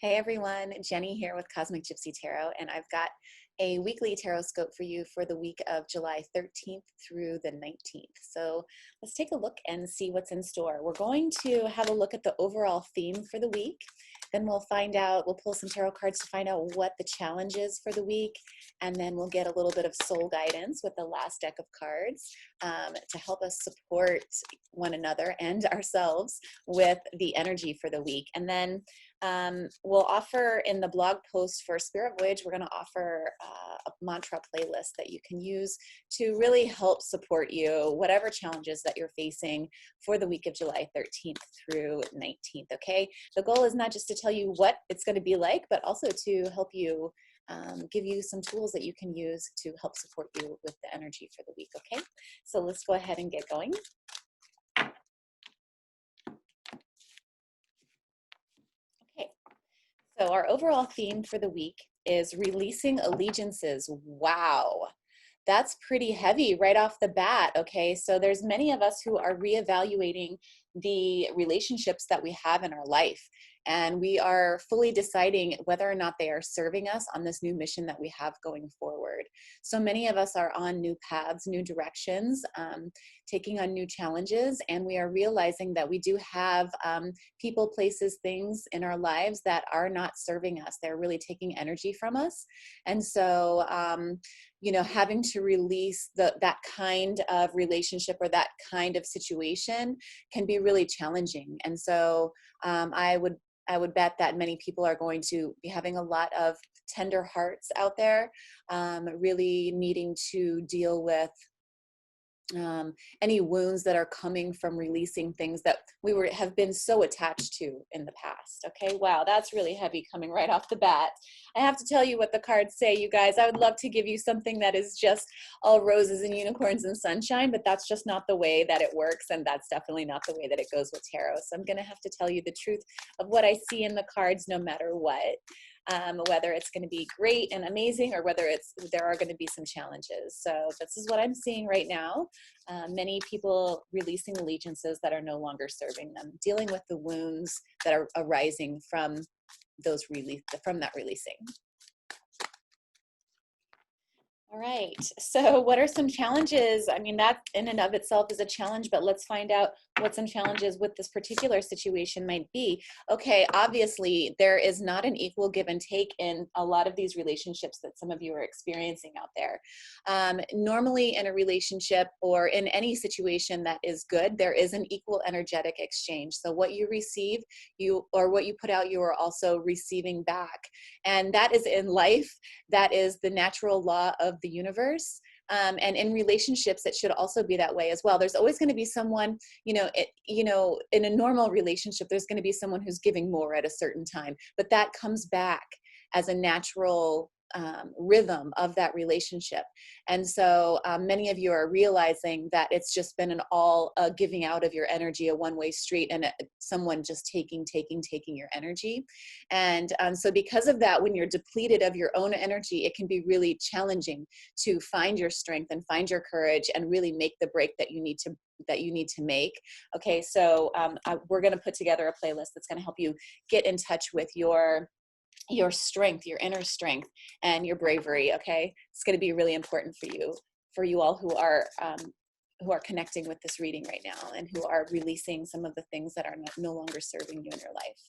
Hey everyone, Jenny here with Cosmic Gypsy Tarot, and I've got a weekly Tarotscope for you for the week of July 13th through the 19th. So let's take a look and see what's in store. We're going to have a look at the overall theme for the week. Then we'll pull some tarot cards to find out what the challenge is for the week. And then we'll get a little bit of soul guidance with the last deck of cards to help us support one another and ourselves with the energy for the week. And then we'll offer in the blog post for Spirit Voyage, we're going to offer a mantra playlist that you can use to really help support you, whatever challenges that you're facing for the week of July 13th through 19th, okay? The goal is not just to tell you what it's going to be like, but also to help you, give you some tools that you can use to help support you with the energy for the week, okay? So let's go ahead and get going. So our overall theme for the week is releasing allegiances. Wow, that's pretty heavy right off the bat, okay? So there's many of us who are reevaluating the relationships that we have in our life, and we are fully deciding whether or not they are serving us on this new mission that we have going forward. So many of us are on new paths, new directions, taking on new challenges, and we are realizing that we do have people, places, things in our lives that are not serving us. They're really taking energy from us. And so, you know, having to release that kind of relationship or that kind of situation can be really challenging. And so I would bet that many people are going to be having a lot of tender hearts out there, really needing to deal with any wounds that are coming from releasing things that we have been so attached to in the past. Okay, wow, that's really heavy coming right off the bat. I have to tell you what the cards say, you guys. I would love to give you something that is just all roses and unicorns and sunshine, but that's just not the way that it works, and that's definitely not the way that it goes with tarot. So I'm going to have to tell you the truth of what I see in the cards no matter what. Whether it's going to be great and amazing or whether there are going to be some challenges. So this is what I'm seeing right now. Many people releasing allegiances that are no longer serving them, dealing with the wounds that are arising from that releasing. All right, so what are some challenges? I mean, that in and of itself is a challenge, but let's find out what some challenges with this particular situation might be. Okay, obviously, there is not an equal give and take in a lot of these relationships that some of you are experiencing out there. Normally in a relationship or in any situation that is good, there is an equal energetic exchange. So what you receive, what you put out, you are also receiving back. And that is in life, that is the natural law of the universe. And in relationships, it should also be that way as well. There's always going to be someone, in a normal relationship, there's going to be someone who's giving more at a certain time, but that comes back as a natural rhythm of that relationship. And so many of you are realizing that it's just been an all giving out of your energy, a one-way street, and someone just taking your energy. And so because of that, when you're depleted of your own energy, it can be really challenging to find your strength and find your courage and really make the break that you need to make. Okay, so we're going to put together a playlist that's going to help you get in touch with your strength, your inner strength, and your bravery. Okay, it's going to be really important for you all who are connecting with this reading right now and who are releasing some of the things that are no longer serving you in your life.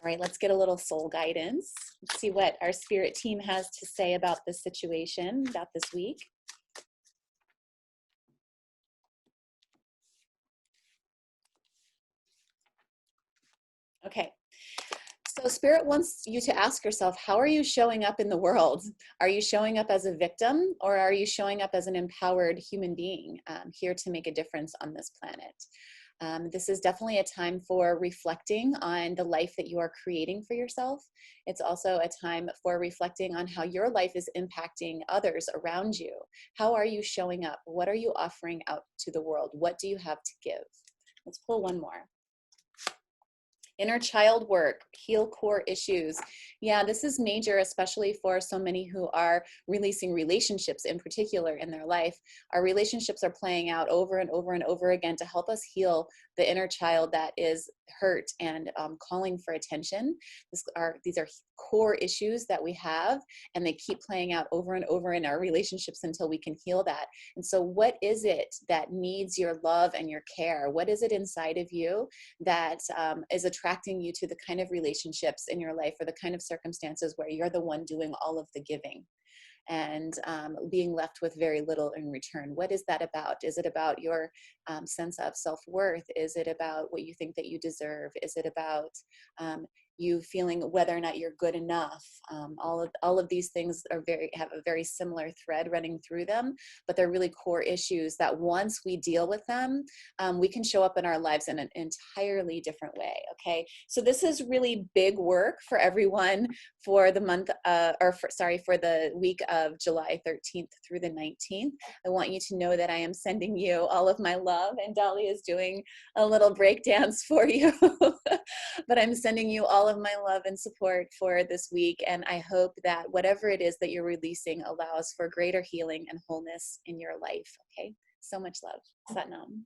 All right, let's get a little soul guidance. Let's see what our spirit team has to say about this situation, about this week. Okay. So Spirit wants you to ask yourself, how are you showing up in the world? Are you showing up as a victim, or are you showing up as an empowered human being here to make a difference on this planet? This is definitely a time for reflecting on the life that you are creating for yourself. It's also a time for reflecting on how your life is impacting others around you. How are you showing up? What are you offering out to the world? What do you have to give? Let's pull one more. Inner child work, heal core issues. Yeah, this is major, especially for so many who are releasing relationships in particular in their life. Our relationships are playing out over and over and over again to help us heal the inner child that is hurt and calling for attention. These are core issues that we have, and they keep playing out over and over in our relationships until we can heal that. And so what is it that needs your love and your care? What is it inside of you that is attracting you to the kind of relationships in your life or the kind of circumstances where you're the one doing all of the giving and being left with very little in return? What is that about? Is it about your sense of self-worth? Is it about what you think that you deserve? Is it about you feeling whether or not you're good enough? All of these things have a very similar thread running through them, but they're really core issues that once we deal with them, we can show up in our lives in an entirely different way. Okay, so this is really big work for everyone for the month, for the week of July 13th through the 19th. I want you to know that I am sending you all of my love, and Dolly is doing a little break dance for you. But I'm sending you all of my love and support for this week, and I hope that whatever it is that you're releasing allows for greater healing and wholeness in your life. Okay, so much love. Satnam.